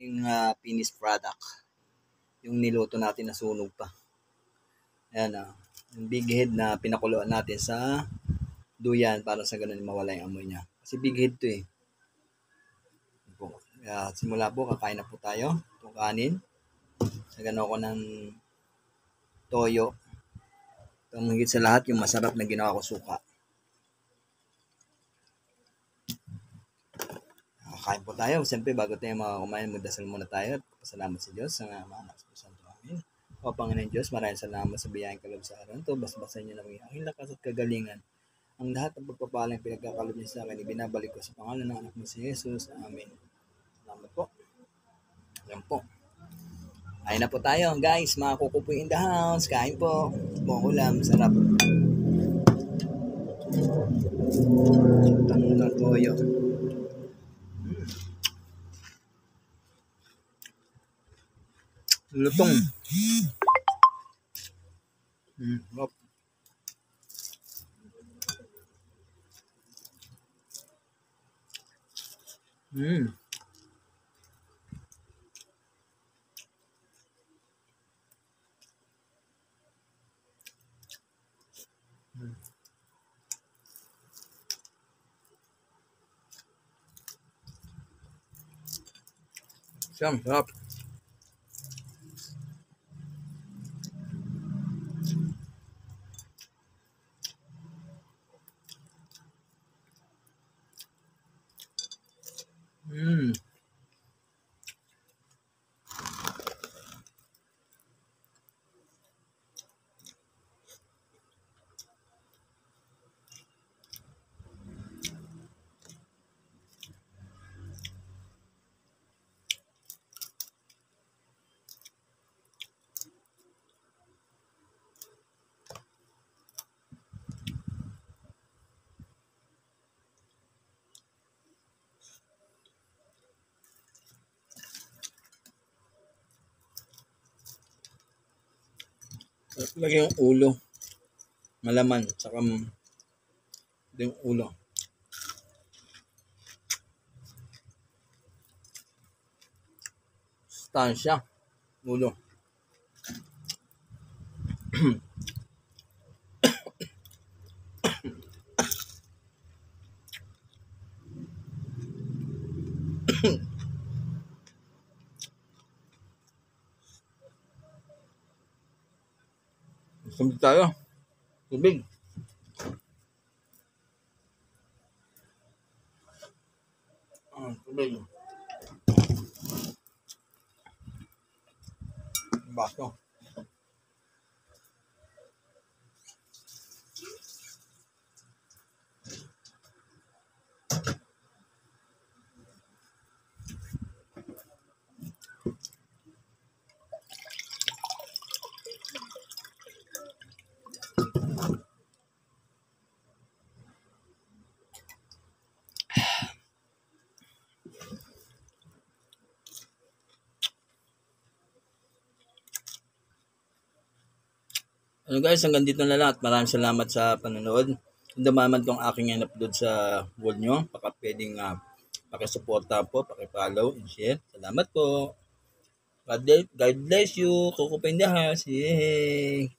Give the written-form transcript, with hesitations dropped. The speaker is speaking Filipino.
Yung finished product. Yung niluto natin na sunog pa. Ayan yung big head na pinakuluan natin sa duyan para sa ganun mawala yung amoy niya. Kasi big head to eh. Simula po, kakain na po tayo. Itong kanin. Nagano ko ng toyo. Itong higit sa lahat, yung masarap na ginawa ko suka. Kakain po tayo. Siyempre, bago tayo kumain, magdasal muna tayo. Pasalamat sa Diyos sa mga anak sa Santo Amin. O Panginoon Diyos, maraming salamat sa biyayang kaloob sa araw ito. Basbasan niyo ng aking lakas at kagalingan. Ang lahat ng pagpapalang pinagkakalob niyo sa akin, ibinabalik ko sa pangalan ng anak mo si Jesus. Amen. Salamat po. Yan po. Kain na po tayo, guys. Mga kuko po in the house. Kain po. Buong ulam. Sarap. Tango ng toyo. Lutong. Hop. Sarap. Lagi yung ulo. Malaman. Saka yung ulo. Stansya. Ulo. Tubig tayo. Tubig. Tubig. Baso. Ano guys, hanggang dito na lang at maraming salamat sa panonood. Kung dumaman tong aking in-upload sa wall nyo, baka pwedeng pakisuporta po, pakifollow and share. Salamat po. God bless you. Kuko pa in the house. Yay!